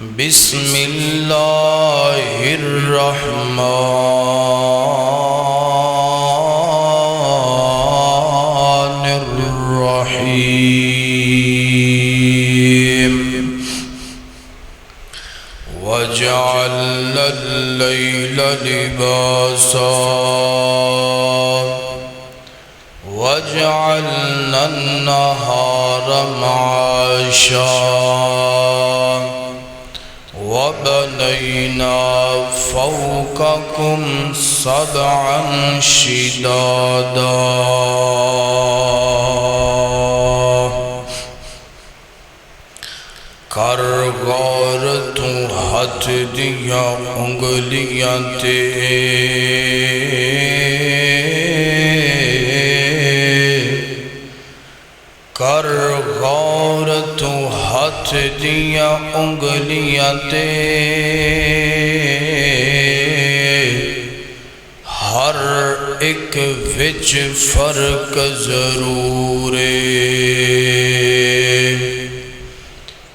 بسم اللہ الرحمن الرحیم وجعل اللیل لباسا وجعلنا النہار معاشا وَبَنَيْنَا فَوْقَكُمْ سَبْعًا شِدَادًا کر غور تو ہاتھ دیا انگلیاں تے کر غور تو ہاتھ دیا انگلیاں تے ہر ایک وچ فرق ضرور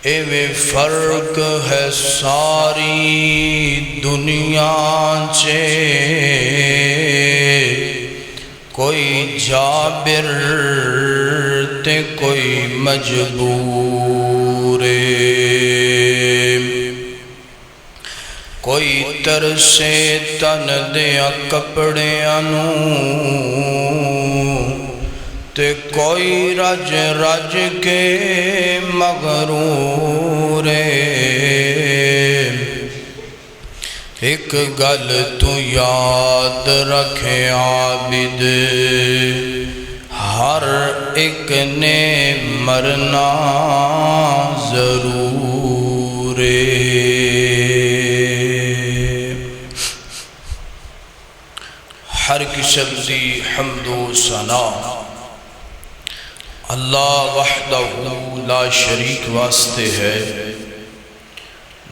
ایویں فرق ہے ساری دنیا چے کوئی جابر تے کوئی مجبور کوئی ترسے تن دیا کپڑیاں نو تے کوئی رج رج کے مغرور ایک گل تو یاد رکھے عابد ہر ایک نے مرنا ضرور ہر قسم دی حمد و ثنا اللہ وحدہ لا شریک واسطے ہے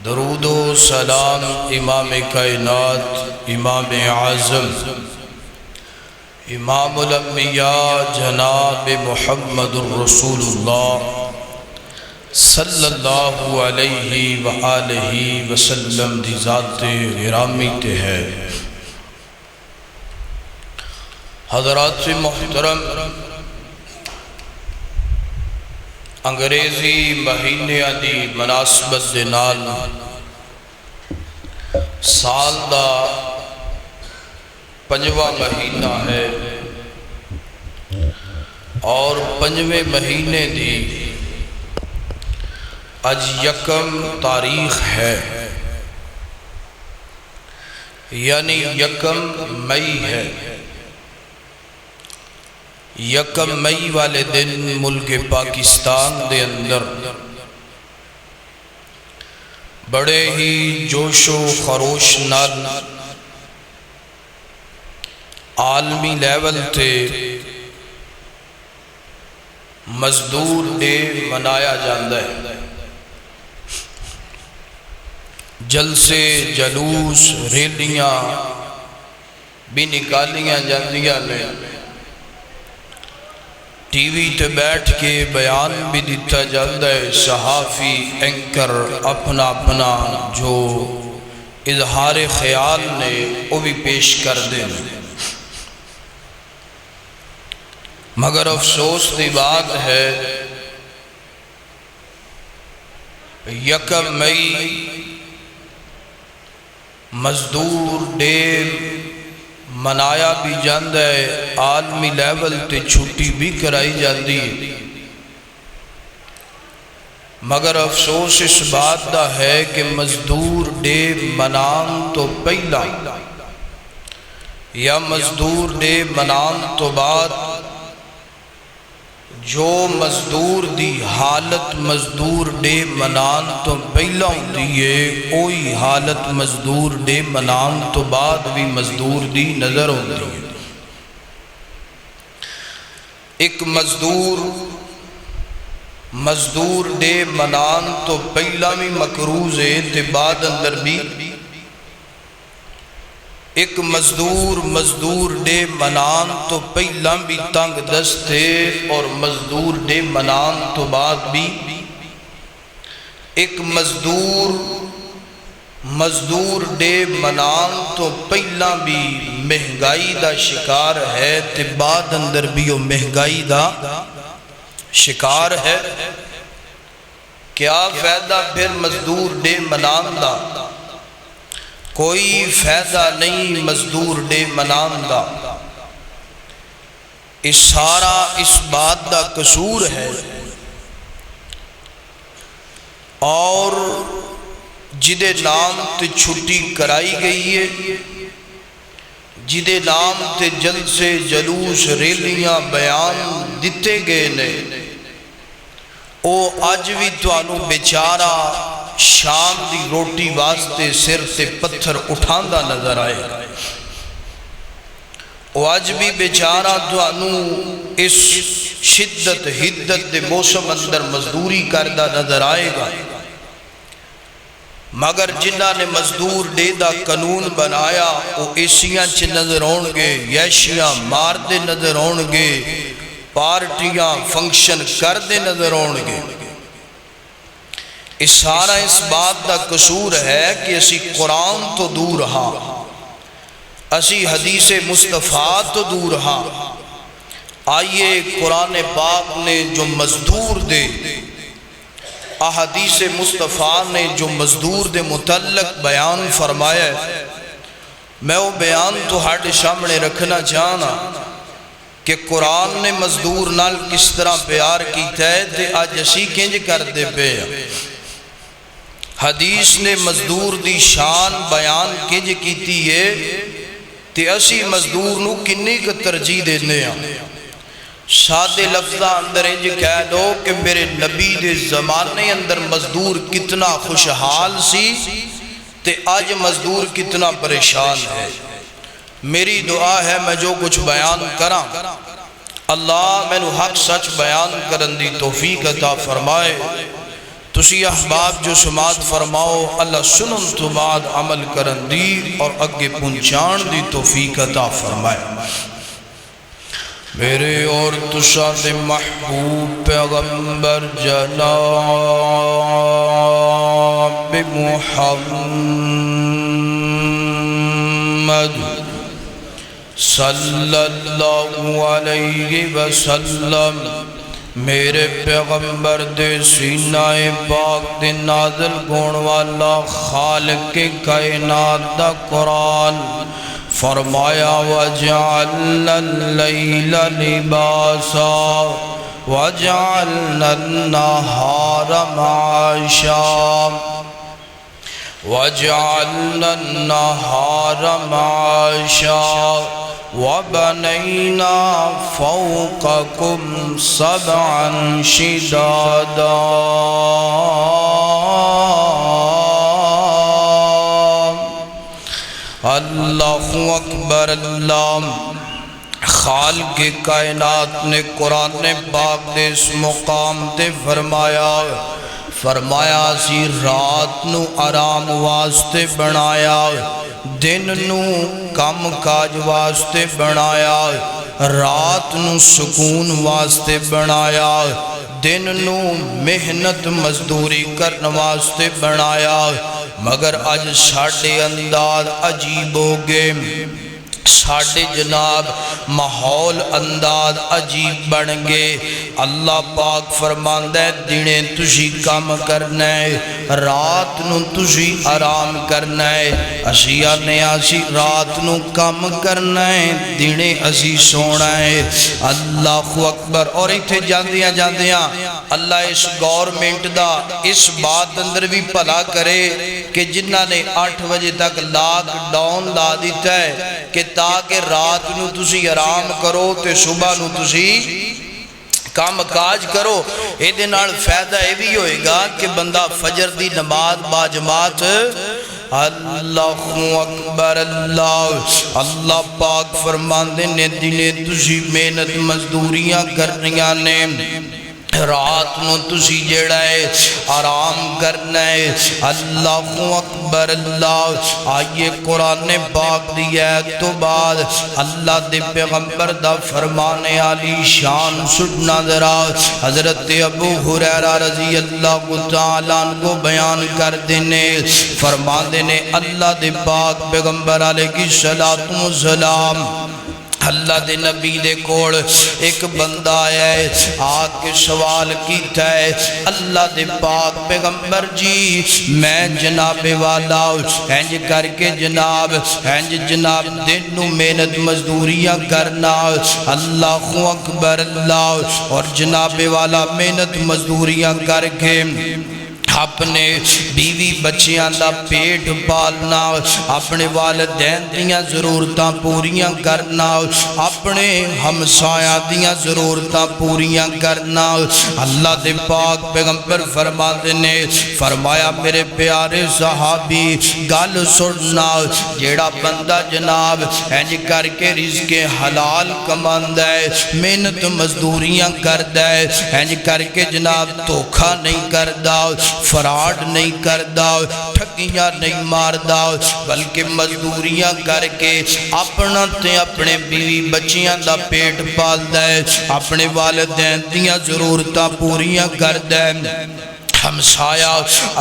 درود و سلام امام کائنات امام اعظم امام الانبیاء جناب محمد الرسول اللہ صلی اللہ علیہ وآلہ وسلم دی ذات گرامی تے ہے حضرات محترم انگریزی مہینے دی مناسبت دے نال سال دا پنجواں مہینہ ہے اور پنجویں مہینے دی اج یکم تاریخ ہے یعنی یکم مئی ہے یکم مئی والے دن ملک پاکستان دے اندر بڑے ہی جوش و خروش نال عالمی لیول تے مزدور ڈے منایا جاندہ ہے جلسے جلوس ریلیاں بھی نکالیاں جاندیاں نے ٹی وی تے بیٹھ کے بیان بھی دیتا جاتا ہے صحافی اینکر اپنا اپنا جو اظہار خیال نے وہ بھی پیش کر دیں مگر افسوس دی بات ہے یکم مئی مزدور ڈے منایا بھی جاندہ ہے عالمی لیول تے چھٹی بھی کرائی جاندی مگر افسوس اس بات دا ہے کہ مزدور ڈے منان تو پہلا یا مزدور ڈے منان تو بعد جو مزدور دی حالت مزدور ڈے منان تو پہلا ہوتی ہے کوئی حالت مزدور ڈے منان تو بعد بھی مزدور دی نظر ہوتی ہے ایک مزدور ڈے منان تو پہلا بھی مقروض ہے تے بعد اندر بھی ایک مزدور ڈے منان تو پہلا بھی تنگ دستے اور مزدور ڈے منان تو بعد بھی ایک مزدور مزدور ڈے منان تو پہلا بھی مہنگائی دا شکار ہے تے بعد اندر بھی وہ مہنگائی دا شکار ہے۔ کیا فائدہ پھر مزدور ڈے منان دا؟ کوئی فائدہ نہیں مزدور ڈے منان دا۔ اس سارا اس بات دا قصور ہے اور جدے نام تے چھٹی کرائی گئی ہے، جدے نام تے جلسے جلوس ریلیاں بیان دیتے گئے نے، او اج بھی توانوں بیچارہ شام دی روٹی واسطے سر تے پتھر اٹھاندا نظر آئے گا۔ او اج بھی بیچارہ توانوں اس شدت حدت دے موسم اندر مزدوری کردہ نظر آئے گا، مگر جنہاں نے مزدور ڈے دا قانون بنایا وہ ایسیاں چھ نظر ہونگے، یشیاں مار دے نظر ہونگے، پارٹیاں فنکشن کر دے نظر ہونگے۔ اس سارا اس بات دا قصور ہے کہ اسی قرآن تو دور ہاں، اسی حدیث مصطفیٰ تو دور ہاں۔ آئیے قرآن پاک نے جو مزدور دے، احادیث مصطفیٰ نے جو مزدور دے متعلق بیان فرمایا ہے، میں وہ بیان تو ہاڑے سامنے رکھنا چاہنا کہ قرآن نے مزدور نال کس طرح پیار کیتا ہے تے آج اسی کنج کر دے پے۔ حدیث نے مزدور دی شان بیان کنج کیتی ہے تے اسی مزدور نو کنی کا ترجیح دینے ہیں۔ سادے لفظہ اندر انج کہہ دو کہ میرے نبی دے زمانے اندر مزدور کتنا خوشحال سی تے آج مزدور کتنا پریشان ہے۔ میری دعا ہے میں جو کچھ بیان کراں اللہ میں نو حق سچ بیان کرن دی توفیق عطا فرمائے۔ تسی احباب جو سماعت فرماؤ اللہ سنن تو بعد عمل کرن دی اور اگے پہنچان دی توفیق عطا فرمائے۔ میرے اور تشاد محبوب پیغمبر جناب محمد صلی اللہ علیہ وسلم، میرے پیغمبر دے سینہ پاک دے نازل گون والا خالق کائنات دا قرآن فرمایا وَجَعَلْنَا اللَّيْلَ لِبَاسًا وَجَعَلْنَا النَّهَارَ مَعَاشًا وَجَعَلْنَا النَّهَارَ مَعَاشًا وَبَنَيْنَا فَوْقَكُمْ سَبْعًا شِدَادًا۔ اللہ اکبر۔ اللہ خالق کائنات نے قرآن پاک دے اس مقام تے فرمایا سی رات نو آرام واسطے بنایا، دن نو کم کاج واسطے بنایا، رات نو سکون واسطے بنایا، دن نو محنت مزدوری کرن واسطے بنایا، مگر آج ساڑھے انداز عجیب ہو گئے، ساڑھے جناب ماحول انداز عجیب بن گئے۔ اللہ پاک فرماندہ ہے دینے تجھی کام کرنا ہے، رات نو تجھی آرام کرنا ہے، اسی آنے آسی رات نو کام کرنا ہے، دینے اسی سونا ہے۔ اللہ اکبر۔ اور ایتھے جاندیاں اللہ اس گورنمنٹ دا اس بات اندر بھی بھلا کرے کہ جنہاں نے 8 بجے تک لاک ڈاؤن لا دیتا ہے کہ تاکہ رات نو تسی آرام کرو تے صبح نو تسی کام کاج کرو۔ اے دے نال فائدہ اے بھی ہوئے گا کہ بندہ فجر دی نماز باجماعت اللہ اکبر۔ اللہ پاک فرماندے نے دنے تسی محنت مزدوریاں کرنیاں نے، رات نو تسی جڑا ہے آرام کرنا ہے۔ اللہ اکبر اللہ۔ آئیے قرآن پاک دی آیت تو بعد اللہ دے پیغمبر دا فرمانے علی شان سننا ذرا۔ حضرت ابو ہریرہ رضی اللہ تعالیٰ عنہ کو بیان کر دینے فرما دینے اللہ دے پاک پیغمبر علیہ السلام اللہ دے نبی دے کوڑ ایک بندہ آیا ہے، آکے سوال کیتا ہے اللہ دے پاک پیغمبر جی میں جناب والا ہنج کر کے جناب دنوں محنت مزدوریاں کرنا اللہ اکبر اللہ، اور جناب والا محنت مزدوریاں کر کے اپنے بیوی بچیاں دا پیٹ پالنا، اپنے والدین دیاں ضرورتاں پوریاں کرنا، اپنے ہمسایہ دیاں ضرورتاں پوریاں کرنا۔ اللہ دے پاک پیغمبر فرماتے نے فرمایا میرے پیارے صحابی گل سننا، جیڑا بندہ جناب انج کر کے رزق حلال کماندا ہے، محنت مزدوریاں کردا ہے، انج کر کے جناب دھوکا نہیں کردا، فراڈ نہیں کردا، ٹھگیاں نہیں ماردا، بلکہ مزدوریاں کر کے اپنا تے اپنے بیوی بچیاں دا پیٹ پالدا ہے، اپنے والدین دیاں ضرورتاں پوریاں کردا ہے۔ ہمسایہ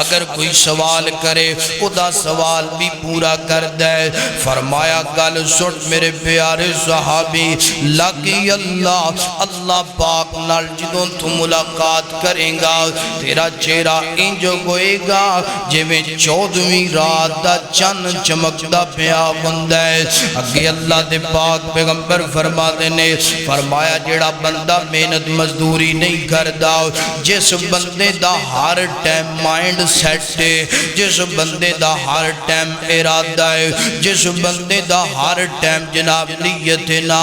اگر کوئی سوال کرے خدا سوال بھی پورا کر دے۔ فرمایا گل سن میرے پیارے صحابی لگی اللہ پاک نال جدوں تو ملاقات کریں گا تیرا چہرہ انج ہوئے گا جویں 14ویں رات دا چن چمکدا پیا ہوندا ہے۔ اگے اللہ دے پاک پیغمبر فرماتے نے فرمایا جیڑا بندہ محنت مزدوری نہیں کردا، جس بندے دا ہر ٹائم مائنڈ سیٹ ہے، جس بندے دا ہر ٹائم ارادہ ہے، جس بندے دا ہر ٹائم جناب نیت نا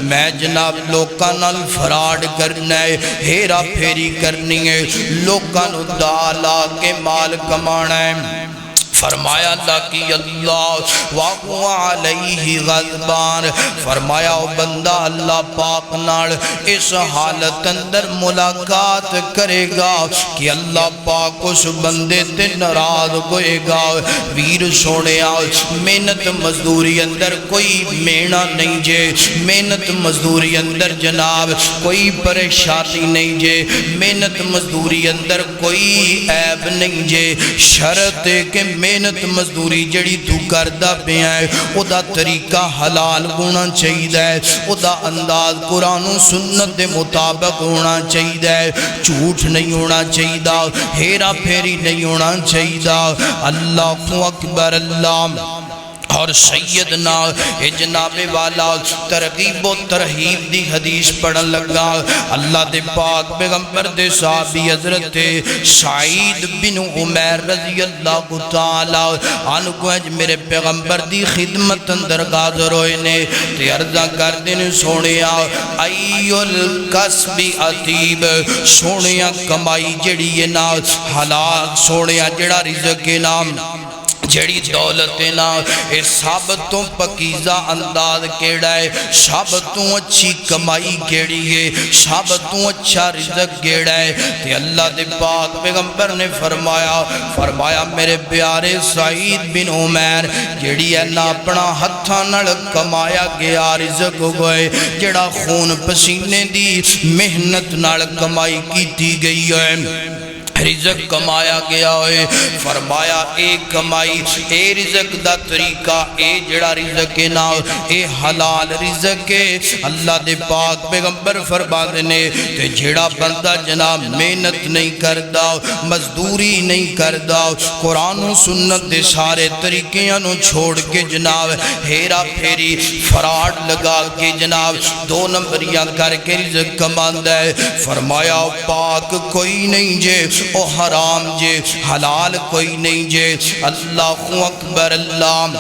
میں جناب لوکاں نال فراڈ کرنا ہے، ہیرا پھیری کرنی ہے، لوکاں نو دالا کے مال کمانا ہے۔ فرمایا لکی اللہ وَهُوَ عَلَيْهِ غَضْبَانِ، فرمایا او بندہ اللہ پاک نال اس حالت اندر ملاقات کرے گا کہ اللہ پاک اس بندے تے ناراض ہوئے گا۔ ویر سونے محنت مزدوری اندر کوئی مینا نہیں جے، محنت مزدوری اندر جناب کوئی پریشانی نہیں جے، محنت مزدوری اندر کوئی عیب نہیں جے، شرط ہے کہ محنت مزدوری جڑی تو کردہ پہ ہے او دا طریقہ حلال ہونا چاہیے، او دا انداز قرآن و سنت دے مطابق ہونا چاہیے، جھوٹ نہیں ہونا چاہیے، ہیرا پھیری نہیں ہونا چاہیے۔ اللہ اکبر اللہ۔ اور سیدنا جناب والا ترغیب و ترہیب دی حدیث پڑھن لگا۔ اللہ دے پاک پیغمبر دے صحابی حضرت سعید بن عمیر رضی اللہ تعالی عنہ کو میرے پیغمبر دی خدمت اندر حاضر ہوئے نے تے عرضہ کر دین سونیا ای الکسب عتیب، سونیا کمائی جڑی ہے نا حلال، سونیا جڑا رزق نام جڑی دولت نا اے سب تو پکیزہ انداز کیڑا ہے، سب تو اچھی کمائی کیڑی ہے، سب تو اچھا رزق کیڑا ہے۔ تے اللہ دے پاک پیغمبر نے فرمایا میرے پیارے سعید بن عمیر جڑی ہے نا اپنا ہتھاں نال کمایا گیا رزق ہوئے، جڑا خون پسینے دی محنت نال کمائی کیتی گئی ہے، رزق کمایا گیا ہے۔ فرمایا اے کمائی اے رزق دا طریقہ اے جڑا رزق نا اے حلال رزق ہے۔ اللہ دے پاک پیغمبر فرماتے نے کہ جڑا بندہ جناب محنت نہیں کردا، مزدوری نہیں کردا، قرآن و سنت دے سارے طریقیاں نو چھوڑ کے جناب ہیرا پھیری فراڈ لگا کے جناب دو نمبریاں کر کے رزق کماندا ہے، فرمایا پاک کوئی نہیں جے او حرام جے، حلال کوئی نہیں جے۔ اللہ اکبر اللہ۔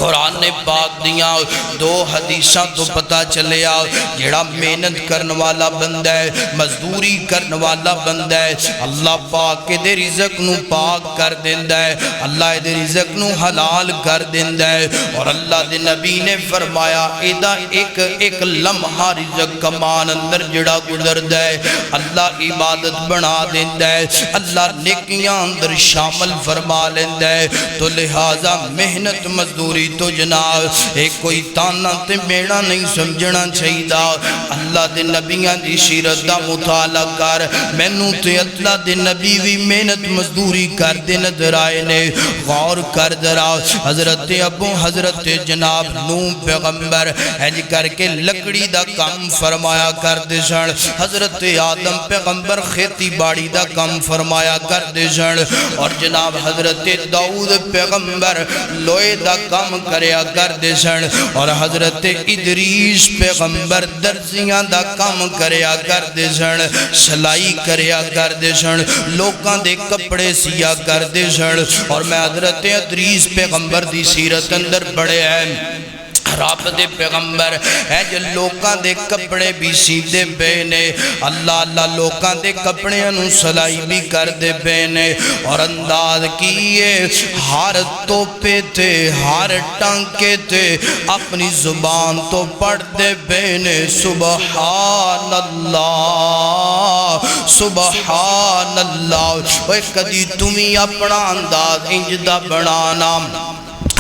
قرآن پاک دیاں دو حدیثاں تو پتہ چلیا جڑا محنت کرن والا بندہ ہے مزدوری کرن والا بندہ ہے اللہ پاک کے دے رزق نو پاک کر دیندہ ہے اللہ دے رزق نو حلال کر دیندہ ہے اور اللہ دے نبی نے فرمایا ایدہ ایک لمحہ رزق کمان اندر جڑا گزر ہے اللہ عبادت بنا دیندہ ہے اللہ نیکیاں اندر شامل فرما لیندہ ہے تو لہذا محنت مزدوری تو جناب ایک کوئی تانا تے میڑا نہیں سمجھنا چاہیے دا اللہ دے نبیاں دی سیرت دا مطالعہ کر مینوں تے اللہ دے نبی بھی محنت مزدوری کر دے نظر آئے نے غور کر درا حضرت ابو حضرت جناب نوح پیغمبر ہج کر کے لکڑی دا کام فرمایا کر دے سن حضرت آدم پیغمبر کھیتی باڑی دا کام فرمایا کر دے سن اور جناب حضرت داؤد پیغمبر لوہے دا کام کریا کر دے سن اور حضرت ادریس پیغمبر درزیاں دا کام کریا کر دے سن سلائی کریا کر دے سن لوکاں دے کپڑے سیا کر دے سن اور میں حضرت ادریس پیغمبر دی سیرت اندر پڑھے ہیں رب دے پیغمبر ہے جو لوکاں دے کپڑے بھی سیدھے بینے اللہ لوکاں دے کپڑے انہوں سلائی بھی کر دے بینے اور انداز کیے ہر توپے تھے ہر ٹانکے تھے اپنی زبان تو پڑھ دے بینے سبحان اللہ سبحان اللہ وہ کدی تمہیں اپنا انداز انجدہ بنانا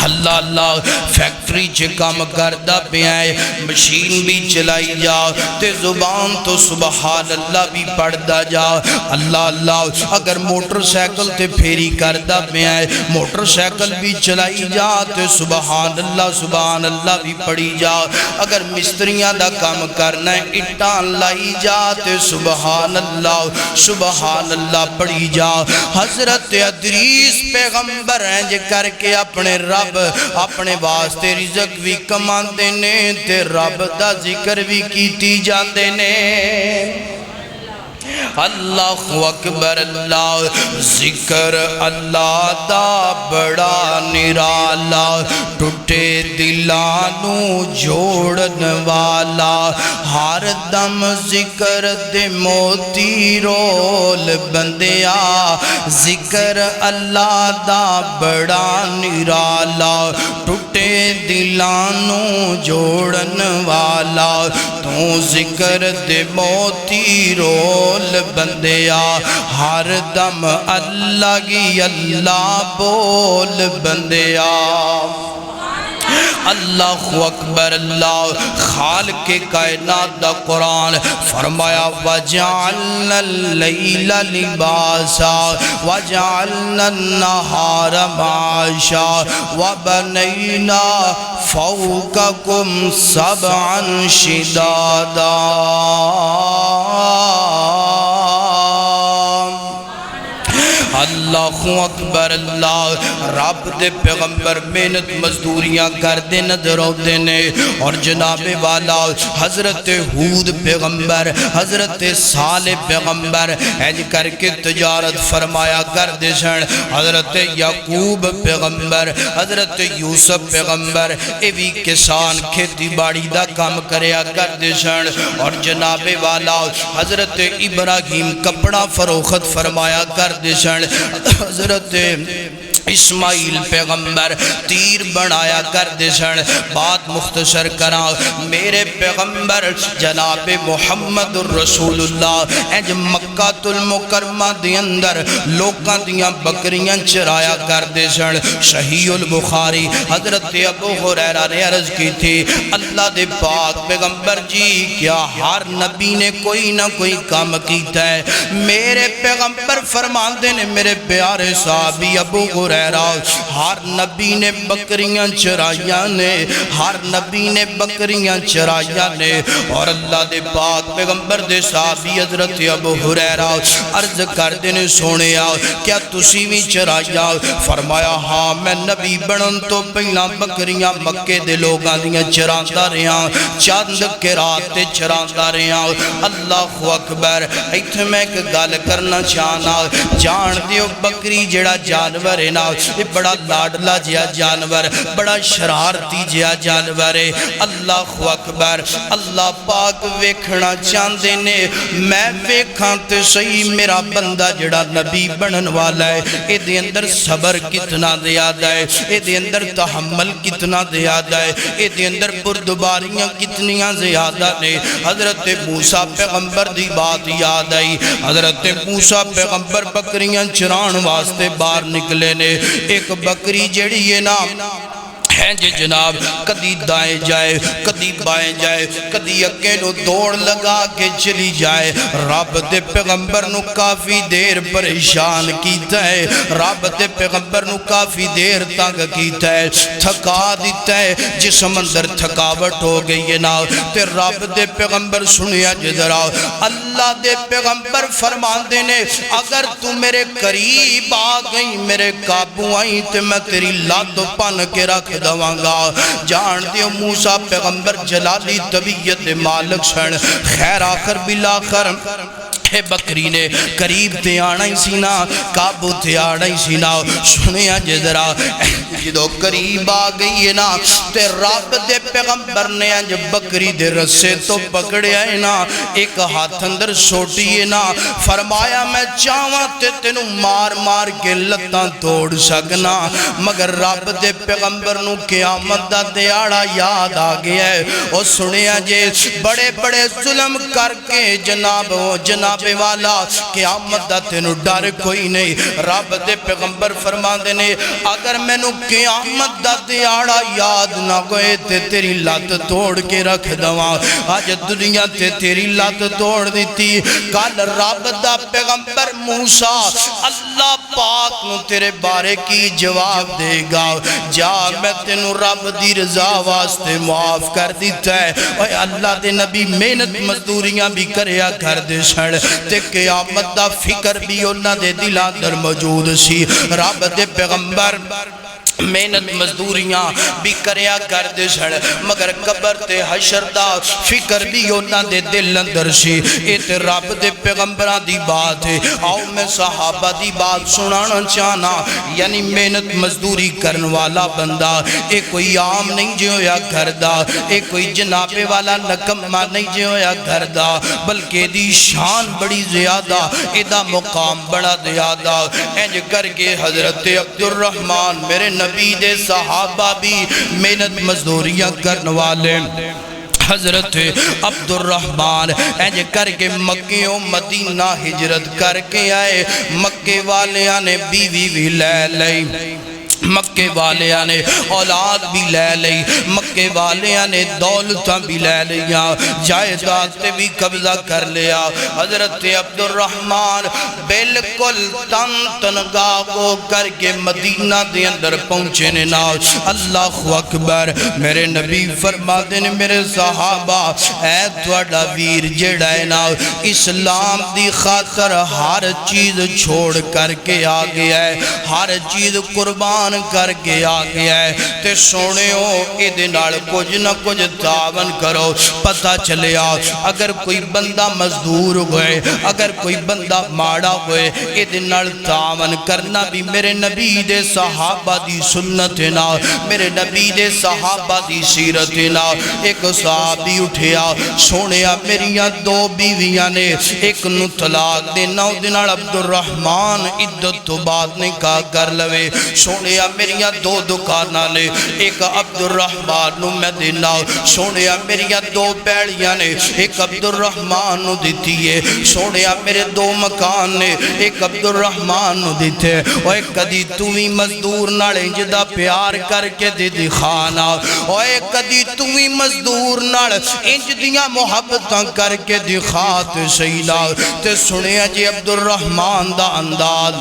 اللہ فیکٹری چھے کام کردہ پہ آئے مشین بھی چلائی جا تے زبان تو سبحان اللہ بھی پڑھدا جا اللہ اگر موٹر سیکل تے پھیری کردہ پہ آئے موٹر سیکل بھی چلائی جا تے سبحان اللہ بھی پڑھی جا اگر مستریاں دا کام کرنا ہے اٹان لائی جا تے سبحان اللہ پڑھی جا حضرت ادریس پیغمبر ہیں جے کر کے اپنے رب اپنے واسطے رزق بھی کمان دینے تے رب دا ذکر بھی کیتی جاندے نے اللہ اکبر اللہ ذکر اللہ دا بڑا نرالا ٹوٹے دلانو جوڑن والا ہر دم ذکر دے موتی رول بندیا ذکر اللہ دا بڑا نرالا ٹوٹے دلانو جوڑن والا تو ذکر دے موتی رول بندیا ہر دم اللہ کی اللہ بول بندیا اللہ اکبر اللہ خالق کائنات دا قرآن فرمایا وَجَعَلْنَا اللَّيْلَ لِبَاسًا وَجَعَلْنَا النَّهَارَ مَعَاشًا وَبَنَيْنَا فَوْقَكُمْ سَبْعًا شِدَادًا اللہ اکبر اللہ رب دے پیغمبر محنت مزدوریاں کر دے نظر ہوتے نے اور جناب والا حضرت ہود پیغمبر حضرت صالح پیغمبر ایج کر کے تجارت فرمایا کر دے سن حضرت یعقوب پیغمبر حضرت یوسف پیغمبر ایوی کسان کھیتی باڑی دا کام کریا کر دے سن اور جناب والا حضرت ابراہیم کپڑا فروخت فرمایا کر دے سن حضرت اسماعیل پیغمبر تیر بنایا کر دے سن بات مختصر کرا میرے پیغمبر جناب محمد الرسول اللہ اج مکہ المکرمہ دی اندر لوکاں دیاں بکریاں چرایا کر دے سن صحیح البخاری حضرت ابو ہریرہ نے عرض کی تھی اللہ دے پاک پیغمبر جی کیا ہر نبی نے کوئی نہ کوئی کام کیتا ہے میرے پیغمبر فرماندے نے میرے پیارے صحابی ابو ہریرہ ہر نبی نے بکریاں چرائیاں نے ہر نبی نے بکریاں چرائیاں نے اور اللہ دے پاک پیغمبر دے صحابی حضرت ابو ہریرہ عرض کر دینے سونے آؤ کیا تسی بھی چرائیاں فرمایا ہاں میں نبی بنن تو پہلا بکریاں مکے دے لوگاں دیاں چراندہ رہاں چاند کے رات تے چراندہ رہاں اللہ اکبر ایتھے میں ایک گال کرنا چاہنا جان دیو بکری جڑا جانور ہے نا نا یہ بڑا لاڈلا جیا جانور بڑا شرارتی جیا جانور ہے اللہ اکبر اللہ پاک ویکھنا چاندے نے میں ویکھاں تے صحیح میرا بندہ جڑا نبی بنن والا ہے اے دے اندر صبر کتنا زیادہ ہے اے دے اندر تحمل کتنا زیادہ ہے اے دے اندر بردباریاں کتنیاں زیادہ نے حضرت موسیٰ پیغمبر دی بات یاد آئی حضرت موسیٰ پیغمبر بکریاں چران واسطے باہر نکلے نے ایک بکری جڑی ہے نا ہیں جی جناب کدی دائیں جائے کدی بائیں جائے کدی اکے نو دوڑ لگا کے چلی جائے رب دے پیغمبر نو کافی دیر پریشان کیتا ہے رب دے پیغمبر نو کافی دیر تنگ کیتا ہے تھکا دیتا ہے جسم اندر تھکاوٹ ہو گئی ہے نا تے رب دے پیغمبر سنیا جدرا اللہ دے پیغمبر فرمان دینے اگر تو میرے قریب آ گئی میرے قابو آئی تے میں تیری لات پن کے رکھ دوانگا جان دیو موسیٰ پیغمبر جلالی طبیعت مالک سن خیر آخر بلاخر بکری نے قریب تے آنا ہی سینا قابو تے آنا ہی سینا سنیا جدرا جدو قریب آ گئی ہے نا تے رب دے پیغمبر نے انج بکری دے رسے تو پکڑے آئے نا ایک ہاتھ اندر سوٹی ہے نا فرمایا میں چاہواں تے تینوں مار مار کے لتاں توڑ سکنا مگر رب دے پیغمبر نو قیامت دا دیاڑا یاد آ گیا ہے اور سنیا جے بڑے بڑے ظلم کر کے جناب والا قیامت دا تینو ڈر کوئی نہیں رب دے پیغمبر فرما دینے اگر میں نو قیامت دا دیاڑا یاد نہ گئے تے تیری لات توڑ کے رکھ دواں آج دنیا تے تیری لات توڑ دیتی کل رب دا پیغمبر موسیٰ اللہ پاک نو تیرے بارے کی جواب دے گا جا میں تینو رب دی رضا واسطے معاف کر دیتا ہے اے اللہ دے نبی محنت مزدوریاں بھی کریا کر دے سڑ تے قیامت دا فکر بھی انہاں دے دلان در موجود سی رب دے پیغمبر محنت مزدوریاں بھی کریا کر دے سڑ مگر قبر تے حشر دا فکر بھی ہونا دے دل اندر سی اے تے رب دے پیغمبران دی بات ہے آؤ میں صحابہ دی بات سنانا چاہنا یعنی محنت مزدوری کرن والا بندہ اے کوئی عام نہیں جو ہویا کردہ اے کوئی جنابے والا نکمہ نہیں جو ہویا کردہ بلکہ دی شان بڑی زیادہ اے دا مقام بڑا زیادہ اینج کر کے حضرت عبدالرحمن میرے نبی دے صحابہ بھی محنت مزدوریاں کرنے والے حضرت عبدالرحمن اینج کر کے مکہ و مدینہ ہجرت کر کے آئے مکہ والیاں نے بیوی بھی لے لئی مکہ والیاں نے اولاد بھی لے لئی مکہ والیاں نے دولتاں بھی لے لیا جائیداد بھی قبضہ کر لیا حضرت عبدالرحمن بالکل تن تنگاہ ہو کر کے مدینہ دے اندر پہنچے نا اللہ اکبر میرے نبی فرما دیں میرے صحابہ اے توڑا ویر جڑا ہے نا اسلام دی خاطر ہر چیز چھوڑ کر کے آ گیا ہے ہر چیز قربان کر کے آ گیا ہے تے سونے ہو ایدے نال کچھ نہ کچھ تعاون کرو پتہ چلے آ اگر کوئی بندہ مزدور ہوئے اگر کوئی بندہ ماڑا ہوئے ایدے نال تعاون کرنا بھی میرے نبی دے صحابہ دی سنت نا میرے نبی دے صحابہ دی سیرت نا ایک صحابی اٹھیا سونے میریاں دو بیویاں نے ایک نو طلاق دینا دے نال عبدالرحمن عدت تو بعد نکاح کر لوے سونے میریاں دو دکانہ نے ایک عبدالرحمن نو میں دینا سونیا میریاں دو پیڑیاں نے ایک عبدالرحمن نو دیتی ہے سونیا میرے دو مکان نے ایک عبدالرحمن نو دیتے اوے کدی توی مزدور نالے جدہ پیار کر کے دے دکھانا اوے کدی توی مزدور نال انج دیاں محبتاں کر کے دکھات سینا تے سنیا جی عبدالرحمن دا انداز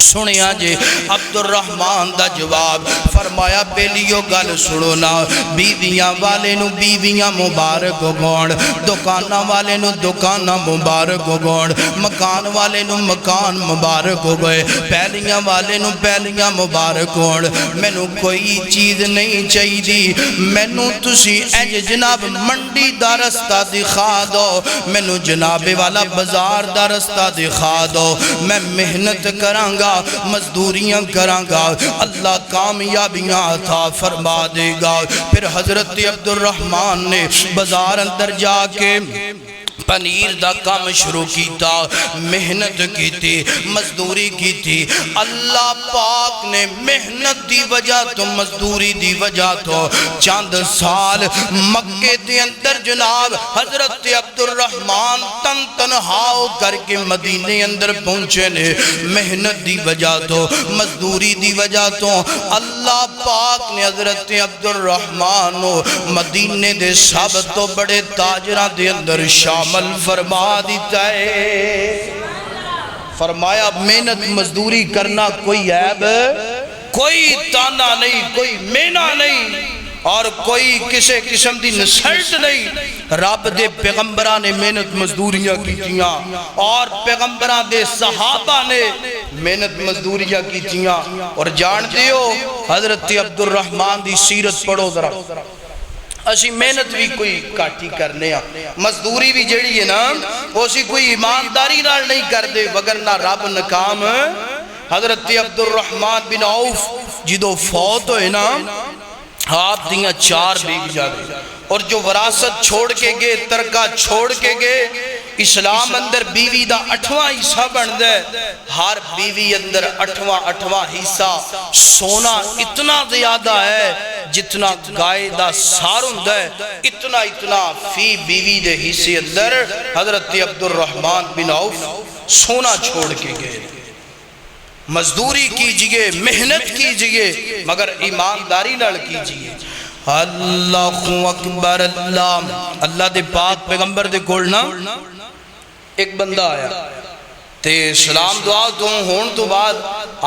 سنیا جے عبدالرحمن دا جواب فرمایا بیلیو گل سنونا بیویاں والے نو بیویاں مبارک گوڑ دکانہ والے نو دکانہ مبارک گوڑ مکان والے نو مکان مبارک گوئے پہلیاں والے نو پہلیاں مبارک گوڑ میں نو کوئی چیز نہیں چاہی دی میں نو تسی اینج جناب منڈی دا رستہ دکھا دو میں نو جناب والا بازار دا رستہ دکھا دو میں محنت کرانگا گا مزدوریاں کراں گا اللہ کامیابیاں عطا فرما دے گا۔ پھر حضرت عبد الرحمن نے بازار اندر جا کے پنیر دا کام شروع کیتا، محنت کی تھی، مزدوری کی تھی۔ اللہ پاک نے محنت دی وجہ تو مزدوری دی وجہ تو چند سال مکے دے اندر جناب حضرت عبد الرحمن تنہا کر کے مدینے اندر پہنچے نے۔ محنت دی وجہ تو مزدوری دی وجہ تو اللہ پاک نے حضرت عبد الرحمن مدینے دے سب تو بڑے تاجران دے اندر شامل فرما دیتا ہے۔ فرمایا محنت مزدوری کرنا کوئی عیب، کوئی تانا نہیں، کوئی مینا نہیں، اور کوئی کسی قسم دی نسلٹ نہیں۔ رب دے پیغمبران نے محنت مزدوریاں کیتیاں، اور پیغمبران دے صحابہ نے محنت مزدوریاں کیتیاں۔ اور جان دیو حضرت عبد الرحمن دی سیرت پڑھو ذرا، اسی محنت بھی کوئی کاٹی کرنے مزدوری بھی جڑی ہے نا اسی کوئی ایمانداری نال نہیں کر دے وگرنہ رب ناکام۔ حضرت عبد الرحمن بن عوف جدو فوت ہوئے نا آپ دیاں 4 بیوی جانے، اور جو وراثت چھوڑ کے گئے، ترکہ چھوڑ کے گئے، اسلام اندر بیوی دا 8واں حصہ بن دے، ہر بیوی اندر 8واں حصہ سونا اتنا زیادہ ہے جتنا گائے دا سار ہوندہ ہے، اتنا فی بیوی دے حصے اندر حضرت عبد الرحمن بن عوف سونا چھوڑ کے گئے۔ مزدوری کیجئے، محنت کیجئے، مگر ایمانداری نال کیجئے۔ اللہ اکبر اللہ دے پاک پیغمبر دے کولنا ایک بندہ آیا تے سلام دعا تو ہون تو بعد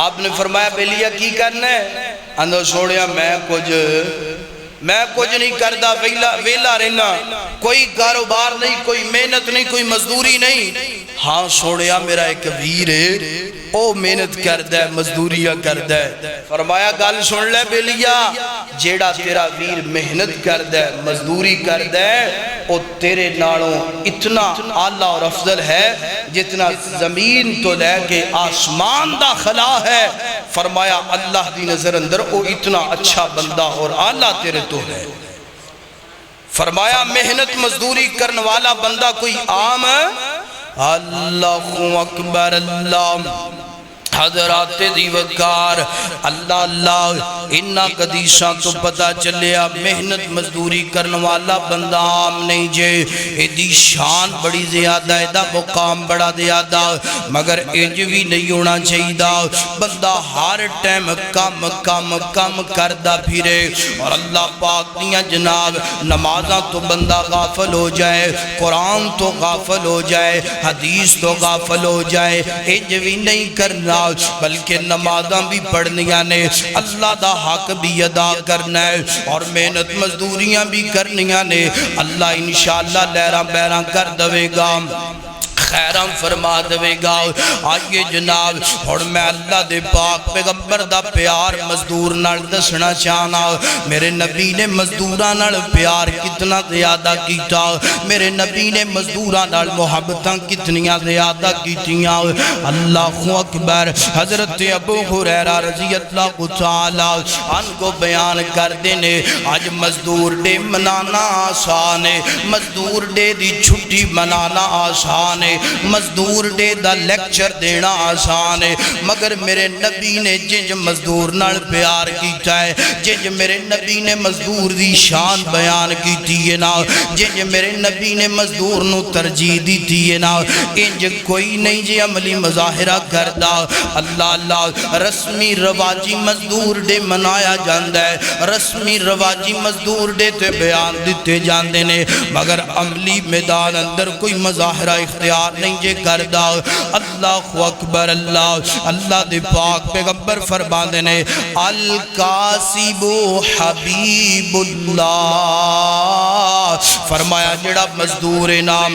آپ نے فرمایا بیلیا کی کرنا ہے؟ اندھو سوڑیا میں کچھ نہیں کردہ ویلا رہنا، کوئی کاروبار نہیں، کوئی محنت نہیں، کوئی مزدوری نہیں۔ ہاں سوڑیا میرا ایک ویر ہے، او محنت کردہ ہے، مزدوریاں کردہ ہے۔ فرمایا گل سن لے بیلیا، جیڑا تیرا ویر محنت کردہ ہے، مزدوری کردہ ہے، او تیرے نالوں اتنا اعلیٰ اور افضل ہے جتنا زمین تو لے کے آسمان دا خلا ہے۔ فرمایا اللہ دی نظر اندر او اتنا اچھا بندہ اور اعلیٰ تیرے تو ہے۔ فرمایا محنت مزدوری کرنے والا بندہ کوئی عام ہے؟ اللہ اکبر اللہ حضرات دیوکار اللہ انہا قدیشاں تو پتا چلیا محنت مزدوری کرنے والا بندہ عام نہیں جے، ایدی شان بڑی زیادہ ہے، دا مقام بڑا زیادہ، مگر ایج بھی نہیں ہونا چاہیے دا بندہ ہر ٹائم کم کردہ پھرے، اور اللہ پاک دیا جناب نمازاں تو بندہ غافل ہو جائے، قرآن تو غافل ہو جائے، حدیث تو غافل ہو جائے، ایج بھی نہیں کرنا بلکہ نمازاں بھی پڑھنیاں نے، اللہ دا حق بھی ادا کرنا ہے، اور محنت مزدوریاں بھی کرنیاں نے۔ اللہ انشاءاللہ لہراں بیراں کر دوے گا، خیرام فرما دوے گا۔ آئیے جناب اور میں اللہ دے پاک پیغمبر دا پیار مزدور نال دسنا چاہنا، میرے نبی نے مزدورہ نال پیار کتنا زیادہ کیتا، میرے نبی نے مزدورہ نال محبتاں کتنیاں زیادہ کیتیاں۔ اللہ اکبر حضرت ابو ہریرہ رضی اللہ تعالی عنہ کو بیان کر دینے، آج مزدور ڈے منانا آسان ہے، مزدور ڈے دی چھٹی منانا آسان ہے، مزدور ڈے دا لیکچر دینا آسان ہے، مگر میرے نبی نے جنج مزدور نال پیار کیتا ہے، جنج میرے نبی نے مزدور دی شان بیان کیتی ہے نا، جنج میرے نبی نے مزدور نو ترجیح دیتی ہے نا، انج کوئی نہیں جے عملی مظاہرہ کردہ۔ اللہ رسمی رواجی مزدور ڈے منایا جاندہ ہے، رسمی رواجی مزدور ڈے تے بیان دیتے جاندے نے، مگر عملی میدان اندر کوئی مظاہرہ اختیار نہیں جے کردہ۔ اللہ اکبر اللہ دے پاک پیغمبر فرماندے نے القاسب حبیب اللہ، فرمایا جڑا مزدور نام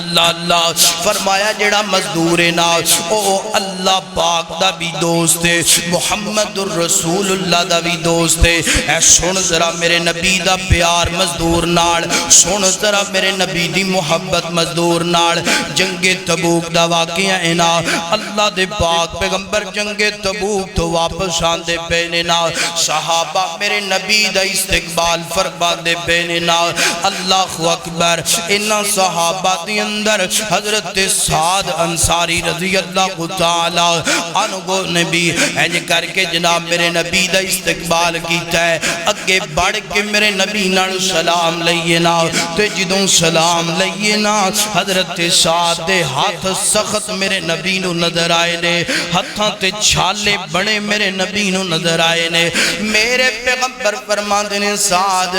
اللہ اللہ فرمایا جڑا مزدور ہے نا او اللہ پاک دا بھی دوست ہے، محمد الرسول اللہ دا بھی دوست ہے۔ اے سن ذرا میرے نبی دا پیار مزدور نال، سن ذرا میرے نبی دی محبت مزدور نال۔ جنگ تبوک دا واقعہ ہے نا، اللہ دے پاک پیغمبر جنگ تبوک تو واپس آندے پینے نا، صحابہ میرے نبی دا استقبال فرماندے پینے نا۔ اللہ اکبر، انہاں صحابہ دی اندر حضرت سعد انصاری رضی اللہ تعالی عنہ نے بھی اینج کر کے جناب میرے نبی دا استقبال کیتا ہے، اگے بڑھ کے میرے نبی نال سلام لئیے نا، تے جدوں سلام لئیے نا حضرت سعد دے ہاتھ سخت میرے نبی نو نظر آئے نے، ہتھاں تے چھالے بڑے میرے نبی نو نظر آئے نے۔ میرے پیغمبر فرماندے نے سعد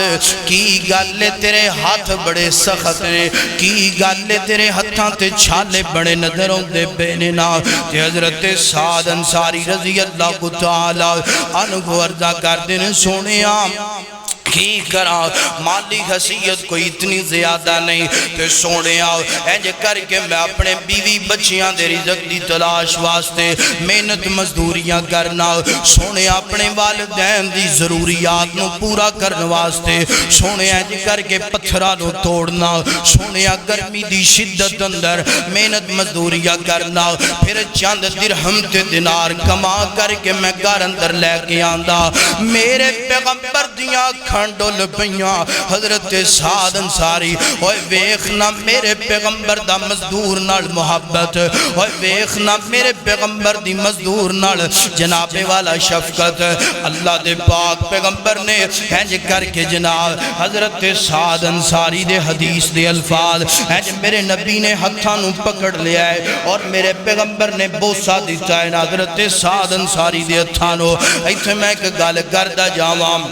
کی گالے تیرے ہاتھ بڑے سخت نے، کی گالے تیرے ہتھاں تے چھالے بڑے نظروں دے بینے نا۔ تے حضرت سعد انصاری رضی اللہ تعالی عنہ عرضہ کردے نے سونیا کی کرا مالی حیثیت کوئی اتنی زیادہ نہیں، تے سونے آؤ اینج کر کے میں اپنے بیوی بچیاں دے رزق دی تلاش واسطے محنت مزدوریاں کرنا، سونے اپنے والدین دی ضروریات نو پورا کرنے واسطے، سونے اینج کر کے پتھرہ نو توڑنا، سونے گرمی دی شدت اندر محنت مزدوریاں کرنا، پھر چند درہم تے دینار کما کر کے میں گھر اندر لے کے آندا۔ میرے پیغمبر دیاں کھنڈول پیاں حضرت سعد انصاری، اوہ ویخنا میرے پیغمبر دا مزدور نال محبت، اوہ ویخنا میرے پیغمبر دی مزدور نال جناب والا شفقت۔ اللہ دے پاک پیغمبر نے ہنج کر کے جناب حضرت سعد انصاری دے حدیث دے الفاظ ہنج میرے نبی نے ہتھانوں پکڑ لیا ہے اور میرے پیغمبر نے بوسہ دیتا ہے حضرت سعد انصاری دے ہتھانوں۔ ایتھے میں ایک گال کردہ جاوام،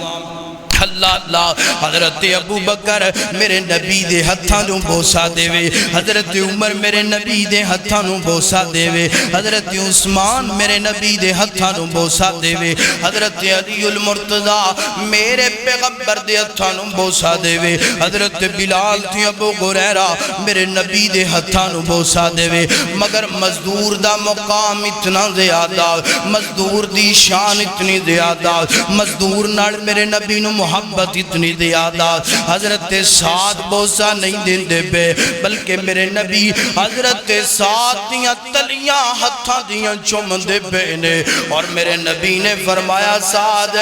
اللہ اللہ حضرت ابو بکر میرے نبی دے ہتھانوں بوسہ دے وے، حضرت عمر میرے نبی دے ہتھانوں بوسہ دے وے، حضرت عثمان میرے نبی دے ہتھانوں بوسہ دے وے، حضرت علی المرتضی میرے پیغمبر دے ہتھانوں بوسہ دے وے، حضرت بلال تھی ابو ہریرہ میرے نبی دے ہتھانوں بوسہ دے وے۔ مگر مزدور دا مقام اتنا زیادہ، مزدور دی شان اتنی زیادہ، مزدور نال میرے نبی نو محبت اتنی زیادہ، حضرت سعد بوسہ نہیں دین دے پہ بلکہ میرے نبی حضرت سعد دیاں تلیاں ہتھاں دیاں چوم دے پہ نے، اور میرے نبی نے فرمایا سعد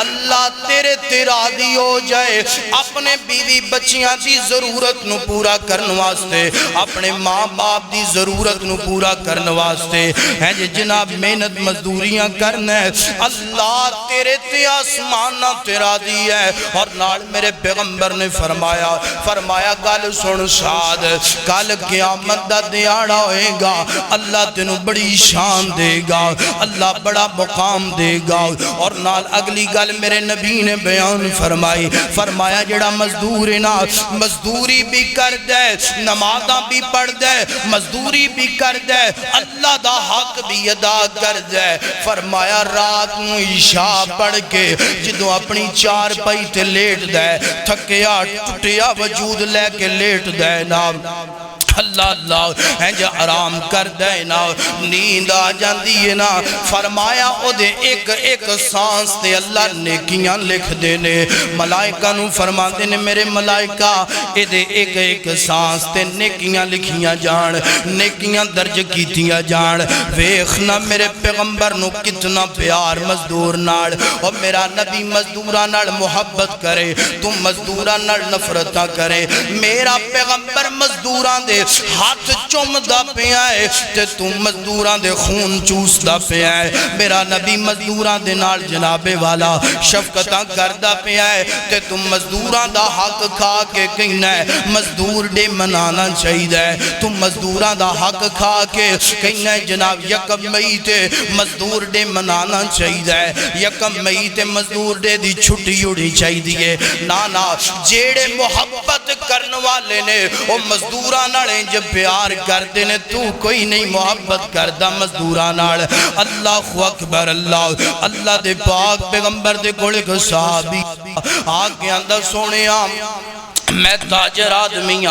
اللہ تیرے راضی ہو جائے، اپنے بیوی بچیاں دی ضرورت نو پورا کرنے واسطے، اپنے ماں باپ دی ضرورت نو پورا کرنے واسطے ہیں جی جناب محنت مزدوریاں کرنے، اللہ تیرے تے آسمانہ تے راضی ہے۔ اور نال میرے پیغمبر نے فرمایا گل سن سعد، کل قیامت دا دیاڑا ہوئے گا، اللہ تینوں بڑی شان دے گا، اللہ بڑا مقام دے گا۔ اور نال اگلی گل میرے نبی نے بیان فرمایا جڑا مزدور نا مزدوری بھی کر دے، نمازاں بھی پڑھ دے، مزدوری بھی کر دے، اللہ دا حق بھی ادا کر دے۔ فرمایا رات نو عشاء پڑھ کے جدوں اپنی چار پائی تے لیٹ دے، تھکیا ٹوٹیا وجود لے کے لیٹ دے نا، اللہ اللہ ہیں جا آرام کر دے نا، نیند آ جاندی ہے نا۔ فرمایا او دے ایک ایک سانس تے اللہ نیکیاں لکھ دینے، ملائکہ نو فرما دینے میرے ملائکہ اے دے ایک ایک سانس تے نیکیاں لکھیاں جان، نیکیاں درج کیتیاں جان۔ ویخنا میرے پیغمبر نو کتنا پیار مزدور نال، اور میرا نبی مزدورہ نال محبت کرے، تم مزدورہ نال نفرتہ کرے۔ میرا پیغمبر مزدوران دے ہاتھ چوم دا پہ آئے تے تم مزدوران دے خون چوس دا پہ آئے۔ میرا نبی مزدوران دے نال جناب والا شفقتاں کردہ پہ آئے تے تم مزدوران دا حق کھا کے کہنا ہے مزدور دے منانا چاہیے، تم مزدوران دا حق کھا کے کہنا ہے جناب یکم مئی تے مزدور دے منانا چاہیے، یکم مئی تے مزدور دے دی چھٹی اڑی چاہیے۔ نانا جیڑے محبت کرنے والے نے وہ مزدوران نال جب پیار کردے نے، تو کوئی نہیں محبت کردہ مزدوران نال۔ اللہ اکبر، اللہ دے پاک پیغمبر دے کول ایک صحابی آگے آندہ سونے میں تاجر آدمی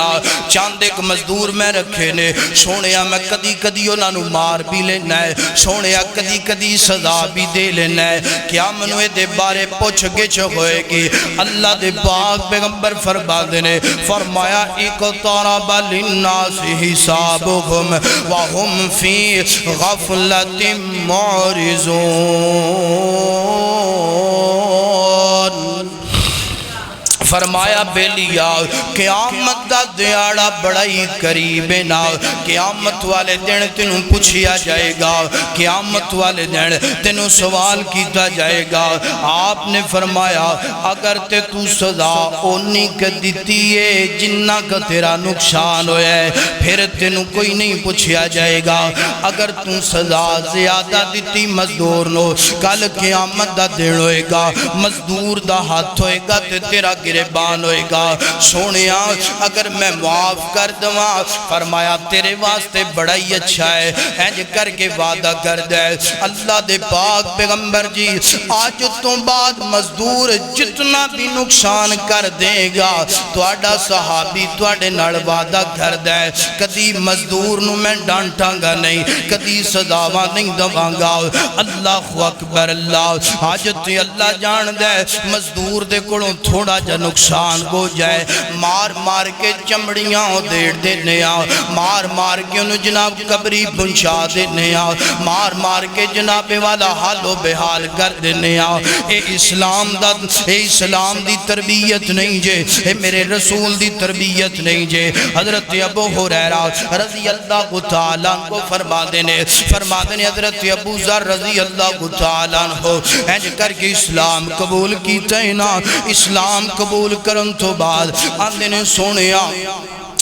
چاند ایک مزدور میں رکھے نے سونے میں کدی کدی انہاں نو مار بھی لینا ہے سونے کدی کدی سزا بھی دے لینا ہے کیا منوے دے بارے پوچھ گچھ ہوئے گی اللہ دے پاک پیغمبر فرما دینے فرمایا اقترب للناس حسابهم وهم فی غفلت معرضون فرمایا بیلیا قیامت دا دیاڑا بڑا ہی قریب نا قیامت والے دن تینوں پوچھیا جائے گا قیامت والے دن تینوں سوال کیتا جائے گا آپ نے فرمایا اگر تے تو سزا اونی کا دیتی ہے جنہ کا تیرا نقصان ہویا ہے پھر تینوں کوئی نہیں پوچھیا جائے گا اگر تو سزا زیادہ دیتی مزدور نو کل قیامت دا دن ہوئے گا مزدور دا ہاتھ ہوئے گا تے تیرا گریبان ہوئے گا سونیا اگر میں معاف کر دواں فرمایا تیرے واسطے بڑا ہی اچھا ہے اینج کر کے وعدہ کر دے اللہ دے پاک پیغمبر جی آج تو بعد مزدور جتنا بھی نقصان کر دے گا تو آڈا صحابی تو آڈے نڑ وعدہ کر دے کدی مزدور نو میں ڈانٹاں گا نہیں کدی سزاواں نہیں دواں گا اللہ اکبر اللہ آج تو اللہ جان دے مزدور دے کڑوں تھوڑا جا نقصان ہو جائے مار مار کے چمڑیاں دیڑ دینے آؤ مار مار کے انہوں جناب قبری پنچا دینے آؤ مار مار کے جناب والا حال و بحال کر دینے آؤ اے اسلام دی تربیت نہیں جے اے میرے رسول دی تربیت نہیں جے حضرت ابو ہریرہ رضی اللہ تعالیٰ کو فرما دینے حضرت ابو ذر رضی اللہ تعالیٰ ہو اینج کر کے اسلام قبول کی تینا اسلام قبول کرن تو بعد آندے نے سونیا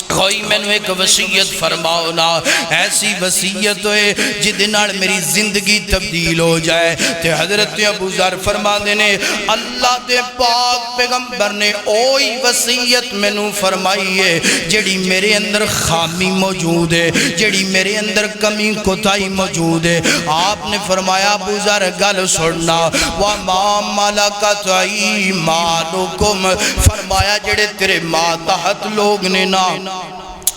کوئی میں نے ایک وسیعت فرماؤ نا ایسی وسیعت ہوئے جدنال میری زندگی تبدیل ہو جائے تے حضرت ابو ذر فرما دینے اللہ دے پاک پیغمبر نے اوہی وسیعت میں نے فرمائی ہے جڑی میرے اندر خامی موجود ہے جڑی میرے اندر کمی کوتاہی موجود ہے آپ نے فرمایا ابو ذر گل سننا وَمَا مَلَكَتْ أَيْمَانُكُمْ فرمایا جڑے تیرے ماتحت لوگ نے نا